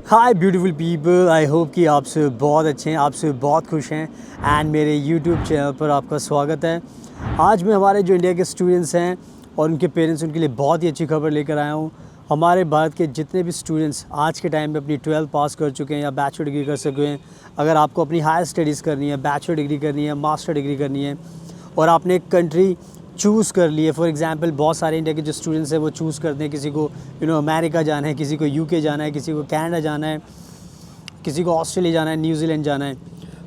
Hi beautiful people, I hope कि आप सब बहुत अच्छे हैं, आप सब बहुत खुश हैं एंड मेरे यूट्यूब चैनल पर आपका स्वागत है। आज मैं हमारे जो इंडिया के स्टूडेंट्स हैं और उनके पेरेंट्स, उनके लिए बहुत ही अच्छी खबर लेकर आया हूँ। हमारे भारत के जितने भी स्टूडेंट्स आज के टाइम में अपनी 12th पास कर चुके हैं या बैचलर डिग्री कर सके हैं, अगर आपको अपनी हायर स्टडीज़ करनी है, बैचलर डिग्री करनी है, मास्टर डिग्री करनी है और आपने एक कंट्री चूज़ कर लिए, फॉर एग्जांपल बहुत सारे इंडिया के जो स्टूडेंट्स हैं वो चूज़ करते हैं, किसी को अमेरिका जाना है, किसी को यूके जाना है, किसी को कनाडा जाना है, किसी को ऑस्ट्रेलिया जाना है, न्यूजीलैंड जाना है।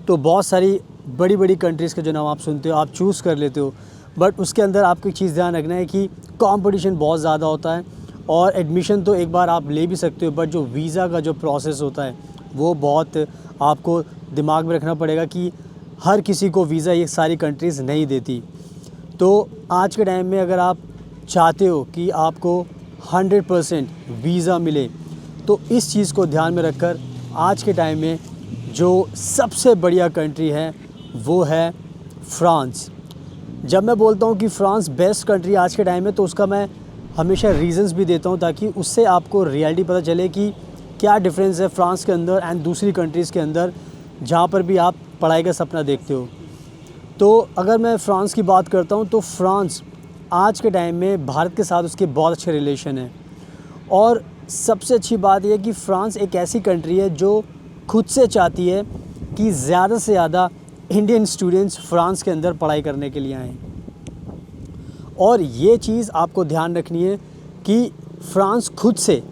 तो बहुत सारी बड़ी बड़ी कंट्रीज़ के जो नाम आप सुनते हो, आप चूज़ कर लेते हो, बट उसके अंदर आपको एक चीज़ ध्यान रखना है कि कंपटीशन बहुत ज़्यादा होता है और एडमिशन तो एक बार आप ले भी सकते हो, बट जो वीज़ा का जो प्रोसेस होता है वो बहुत आपको दिमाग में रखना पड़ेगा कि हर किसी को वीज़ा ये सारी कंट्रीज़ नहीं देती। तो आज के टाइम में अगर आप चाहते हो कि आपको 100% वीज़ा मिले, तो इस चीज़ को ध्यान में रखकर आज के टाइम में जो सबसे बढ़िया कंट्री है वो है फ्रांस। जब मैं बोलता हूँ कि फ्रांस बेस्ट कंट्री आज के टाइम में, तो उसका मैं हमेशा रीज़न्स भी देता हूँ ताकि उससे आपको रियलिटी पता चले कि क्या डिफरेंस है फ्रांस के अंदर एंड दूसरी कंट्रीज़ के अंदर जहाँ पर भी आप पढ़ाई का सपना देखते हो। तो अगर मैं फ़्रांस की बात करता हूँ तो फ्रांस आज के टाइम में भारत के साथ उसके बहुत अच्छे रिलेशन हैं और सबसे अच्छी बात यह है कि फ्रांस एक ऐसी कंट्री है जो खुद से चाहती है कि ज़्यादा से ज़्यादा इंडियन स्टूडेंट्स फ्रांस के अंदर पढ़ाई करने के लिए आएँ। और ये चीज़ आपको ध्यान रखनी है कि फ्रांस खुद से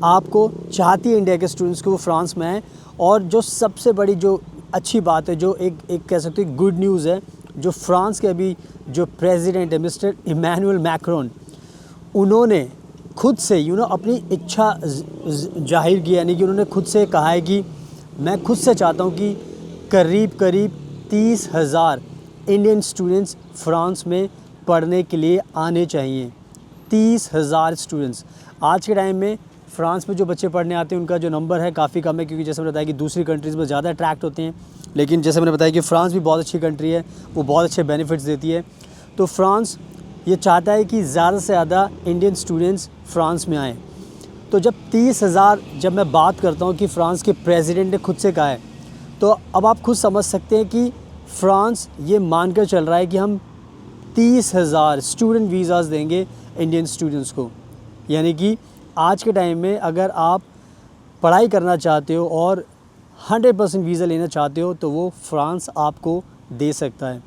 आपको चाहती है इंडिया के स्टूडेंट्स को वो फ्रांस में आएँ। और जो सबसे बड़ी जो अच्छी बात है, जो एक कह सकते हैं गुड न्यूज़ है, जो फ्रांस के अभी जो प्रेसिडेंट है मिस्टर इमैनुअल मैक्रोन, उन्होंने खुद से अपनी इच्छा जाहिर की, यानी कि उन्होंने खुद से कहा है कि मैं खुद से चाहता हूं कि करीब 30,000 इंडियन स्टूडेंट्स फ्रांस में पढ़ने के लिए आने चाहिए। 30,000 स्टूडेंट्स आज के टाइम में फ्रांस में जो बच्चे पढ़ने आते हैं उनका जो नंबर है काफ़ी कम है, क्योंकि जैसे मैंने बताया कि दूसरी कंट्रीज़ में ज़्यादा अट्रैक्ट होते हैं। लेकिन जैसे मैंने बताया कि फ़्रांस भी बहुत अच्छी कंट्री है, वो बहुत अच्छे बेनिफिट्स देती है। तो फ्रांस ये चाहता है कि ज़्यादा से ज़्यादा इंडियन स्टूडेंट्स फ्रांस में आएँ। तो जब 30,000 जब मैं बात करता हूँ कि फ्रांस के प्रेसिडेंट ने खुद से कहा है, तो अब आप खुद समझ सकते हैं कि फ्रांस ये मानकर चल रहा है कि हम 30,000 स्टूडेंट वीज़ाज़ देंगे इंडियन स्टूडेंट्स को। यानी कि आज के टाइम में अगर आप पढ़ाई करना चाहते हो और 100% वीज़ा लेना चाहते हो तो वो फ्रांस आपको दे सकता है।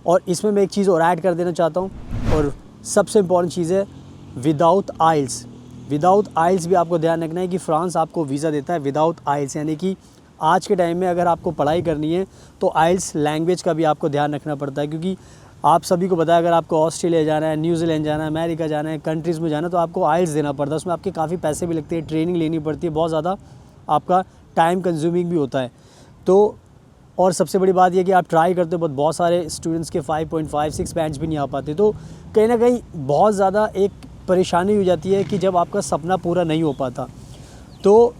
और इसमें मैं एक चीज़ और ऐड कर देना चाहता हूँ, और सबसे इम्पॉर्टेंट चीज़ है विदाउट आइल्स। विदाउट आइल्स भी आपको ध्यान रखना है कि फ्रांस आपको वीज़ा देता है विदाउट आइल्स। यानी कि आज के टाइम में अगर आपको पढ़ाई करनी है तो आइल्स लैंग्वेज का भी आपको ध्यान रखना पड़ता है, क्योंकि आप सभी को पता है अगर आपको ऑस्ट्रेलिया जाना है, न्यूजीलैंड जाना है, अमेरिका जाना है, कंट्रीज़ में जाना है, तो आपको आइल्स देना पड़ता है। उसमें आपके काफ़ी पैसे भी लगते हैं, ट्रेनिंग लेनी पड़ती है, बहुत ज़्यादा आपका टाइम कंज्यूमिंग भी होता है। तो और सबसे बड़ी बात यह कि आप ट्राई करते हो, बट बहुत सारे स्टूडेंट्स के 5.5 6 बैंड्स भी नहीं आ पाते, तो कहीं ना कहीं बहुत ज़्यादा एक परेशानी हो जाती है कि जब आपका सपना पूरा नहीं हो पाता। तो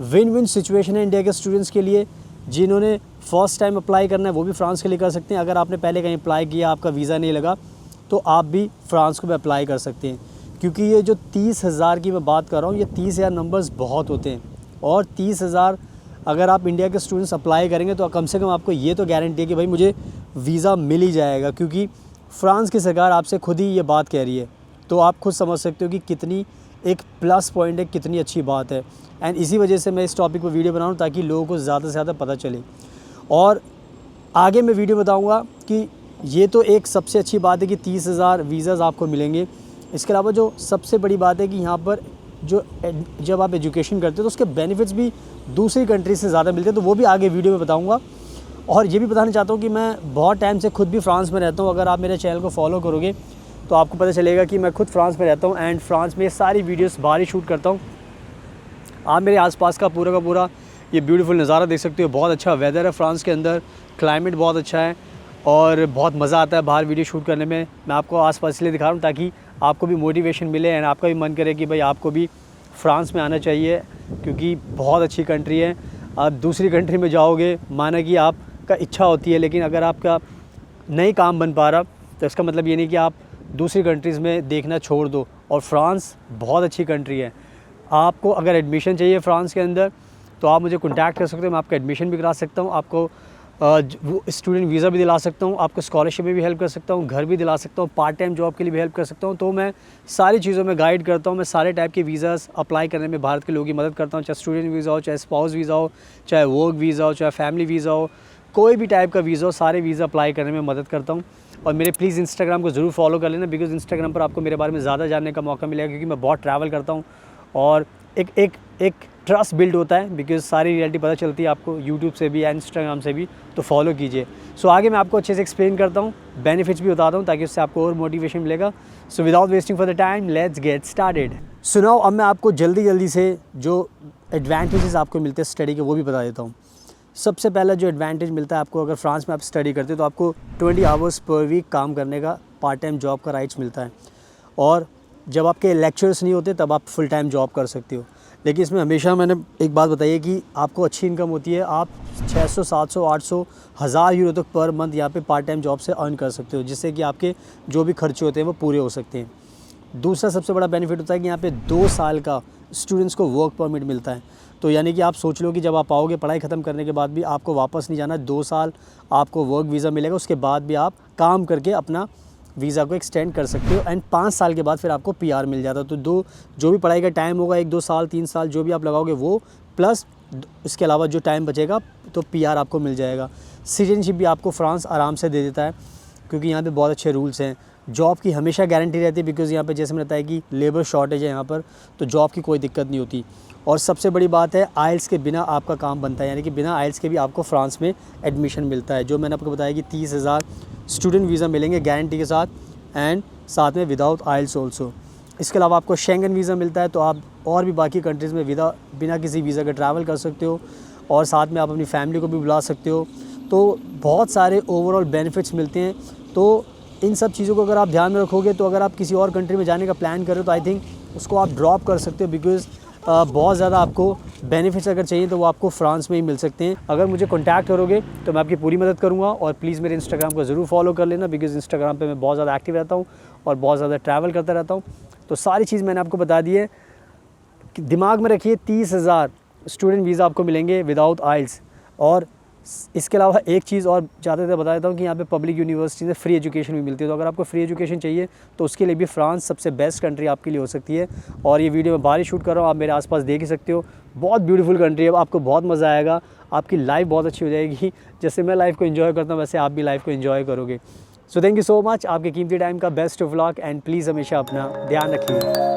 विन विन सिचुएशन है इंडिया के स्टूडेंट्स के लिए। जिन्होंने फ़र्स्ट टाइम अप्लाई करना है वो भी फ्रांस के लिए कर सकते हैं। अगर आपने पहले कहीं अप्लाई किया, आपका वीज़ा नहीं लगा, तो आप भी फ्रांस को भी अप्लाई कर सकते हैं। क्योंकि ये जो 30,000 की मैं बात कर रहा हूँ, ये 30,000 नंबर्स बहुत होते हैं, और 30,000 अगर आप इंडिया के स्टूडेंट्स अप्लाई करेंगे तो कम से कम आपको ये तो गारंटी है कि भाई मुझे वीज़ा मिल ही जाएगा, क्योंकि फ्रांस की सरकार आपसे खुद ही ये बात कह रही है। तो आप खुद समझ सकते हो कि कितनी एक प्लस पॉइंट है, कितनी अच्छी बात है। एंड इसी वजह से मैं इस टॉपिक पर वीडियो बनाऊँ ताकि लोगों को ज़्यादा से ज़्यादा पता चले। और आगे मैं वीडियो बताऊंगा कि ये तो एक सबसे अच्छी बात है कि 30,000 वीज़ाज़ आपको मिलेंगे। इसके अलावा जो सबसे बड़ी बात है कि यहाँ पर जब आप एजुकेशन करते हो तो उसके बेनिफिट्स भी दूसरी कंट्री से ज़्यादा मिलते हैं, तो वो भी आगे वीडियो में बताऊंगा। और ये भी बताना चाहता हूँ कि मैं बहुत टाइम से खुद भी फ्रांस में रहता हूँ। अगर आप मेरे चैनल को फॉलो करोगे तो आपको पता चलेगा कि मैं खुद फ्रांस में रहता हूँ एंड फ्रांस में सारी वीडियोस बाहर ही शूट करता हूँ। आप मेरे आसपास का पूरा ये ब्यूटीफुल नज़ारा देख सकते हो। बहुत अच्छा वेदर है फ्रांस के अंदर, क्लाइमेट बहुत अच्छा है और बहुत मज़ा आता है बाहर वीडियो शूट करने में। मैं आपको आसपास इसलिए दिखा रहा हूँ ताकि आपको भी मोटिवेशन मिले एंड आपका भी मन करे कि भाई आपको भी फ्रांस में आना चाहिए, क्योंकि बहुत अच्छी कंट्री है। आप दूसरी कंट्री में जाओगे, माना कि आपका इच्छा होती है, लेकिन अगर आपका नहीं काम बन पा रहा तो इसका मतलब ये नहीं कि आप दूसरी कंट्रीज़ में देखना छोड़ दो। और फ्रांस बहुत अच्छी कंट्री है। आपको अगर एडमिशन चाहिए फ्रांस के अंदर तो आप मुझे कॉन्टैक्ट कर सकते हो, मैं आपका एडमिशन भी करा सकता हूँ, आपको वो स्टूडेंट वीज़ा भी दिला सकता हूँ, आपको स्कॉलरशिप में भी हेल्प कर सकता हूँ, घर भी दिला सकता हूँ, पार्ट टाइम जॉब के लिए भी हेल्प कर सकता हूँ। तो मैं सारी चीज़ों में गाइड करता हूँ। मैं सारे टाइप के वीज़ाज़ अप्लाई करने में भारत के लोगों की मदद करता हूँ, चाहे स्टूडेंट वीज़ा हो, चाहे स्पाउस वीज़ा हो, चाहे वर्क वीज़ा हो, चाहे फैमिली वीज़ा हो, कोई भी टाइप का वीज़ा हो, सारे वीज़ा अप्लाई करने में मदद करता हूँ। और मेरे प्लीज़ इंस्टाग्राम को ज़रूर फॉलो कर लेना, बिकॉज़ इंस्टाग्राम पर आपको मेरे बारे में ज़्यादा जानने का मौका मिलेगा, क्योंकि मैं बहुत ट्रैवल करता हूँ और एक ट्रस्ट बिल्ड होता है, बिकॉज़ सारी रियलिटी पता चलती है आपको यूट्यूब से भी या इंस्टाग्राम से भी। तो फॉलो कीजिए। सो आगे मैं आपको अच्छे से एक्सप्लेन करता हूँ, बेनिफिट्स भी बताता हूँ, ताकि उससे आपको और मोटिवेशन मिलेगा। So without wasting for the time, let's get started. सुनाओ, अब मैं आपको जल्दी से जो एडवांटेजेस आपको मिलते हैं स्टडी के वो भी बता देता हूँ। सबसे पहला जो एडवांटेज मिलता है आपको, अगर फ्रांस में आप स्टडी करते हो तो आपको 20 आवर्स पर वीक काम करने का, पार्ट टाइम जॉब का राइट्स मिलता है। और जब आपके लेक्चर्स नहीं होते तब आप फुल टाइम जॉब कर सकते हो। लेकिन इसमें हमेशा मैंने एक बात बताई है कि आपको अच्छी इनकम होती है। आप 600, 700, 800, 1000 यूरो तक पर मंथ यहाँ पे पार्ट टाइम जॉब से अर्न कर सकते हो, जिससे कि आपके जो भी खर्चे होते हैं वो पूरे हो सकते हैं। दूसरा सबसे बड़ा बेनिफिट होता है कि यहाँ पे 2 साल का स्टूडेंट्स को वर्क परमिट मिलता है। तो यानी कि आप सोच लो कि जब आप आओगे पढ़ाई ख़त्म करने के बाद भी आपको वापस नहीं जाना, 2 साल आपको वर्क वीज़ा मिलेगा, उसके बाद भी आप काम करके अपना वीज़ा को एक्सटेंड कर सकते हो एंड 5 साल के बाद फिर आपको पीआर मिल जाता है। तो जो भी पढ़ाई का टाइम होगा, 1-2 साल, 3 साल जो भी आप लगाओगे वो, प्लस इसके अलावा जो टाइम बचेगा तो पीआर आपको मिल जाएगा। सिटीजनशिप भी आपको फ्रांस आराम से दे देता है, क्योंकि यहाँ पे बहुत अच्छे रूल्स हैं। जॉब की हमेशा गारंटी रहती है, बिकॉज़ यहाँ पे जैसे मैंने बताया कि लेबर शॉर्टेज है यहाँ पर, तो जॉब की कोई दिक्कत नहीं होती। और सबसे बड़ी बात है, आइल्स के बिना आपका काम बनता है, यानी कि बिना आइल्स के भी आपको फ्रांस में एडमिशन मिलता है। जो मैंने आपको बताया कि 30,000 स्टूडेंट वीज़ा मिलेंगे गारंटी के साथ, एंड साथ में विदाउट आइल्स ऑल्सो। इसके अलावा आपको शेंगन वीज़ा मिलता है, तो आप और भी बाकी कंट्रीज़ में बिना किसी वीज़ा के ट्रैवल कर सकते हो, और साथ में आप अपनी फैमिली को भी बुला सकते हो। तो बहुत सारे ओवरऑल बेनिफिट्स मिलते हैं। तो इन सब चीज़ों को अगर आप ध्यान में रखोगे, तो अगर आप किसी और कंट्री में जाने का प्लान करें तो आई थिंक उसको आप ड्रॉप कर सकते हो, बिकॉज़ बहुत ज़्यादा आपको बेनिफिट्स अगर चाहिए तो वो आपको फ्रांस में ही मिल सकते हैं। अगर मुझे कॉन्टैक्ट करोगे तो मैं आपकी पूरी मदद करूँगा। और प्लीज़ मेरे इंस्टाग्राम को ज़रूर फॉलो कर लेना, बिकॉज़ इंस्टाग्राम पे मैं बहुत ज़्यादा एक्टिव रहता हूँ और बहुत ज़्यादा ट्रैवल करता रहता हूँ। तो सारी चीज़ मैंने आपको बता दी है। कि दिमाग में रखिए, 30,000 स्टूडेंट वीज़ा आपको मिलेंगे विदाउट आइल्स। और इसके अलावा एक चीज़ और ज़्यादा बता देता हूँ कि यहाँ पे पब्लिक यूनिवर्सिटी से फ्री एजुकेशन भी मिलती है। तो अगर आपको फ्री एजुकेशन चाहिए तो उसके लिए भी फ्रांस सबसे बेस्ट कंट्री आपके लिए हो सकती है। और ये वीडियो मैं बाहर ही शूट कर रहा हूँ, आप मेरे आसपास देख ही सकते हो। बहुत ब्यूटीफुल कंट्री है, आपको बहुत मज़ा आएगा, आपकी लाइफ बहुत अच्छी हो जाएगी। जैसे मैं लाइफ को एंजॉय करता हूँ वैसे आप भी लाइफ को एंजॉय करोगे। So thank you so much, आपके कीमती टाइम का best of luck, and please हमेशा अपना ध्यान रखिए।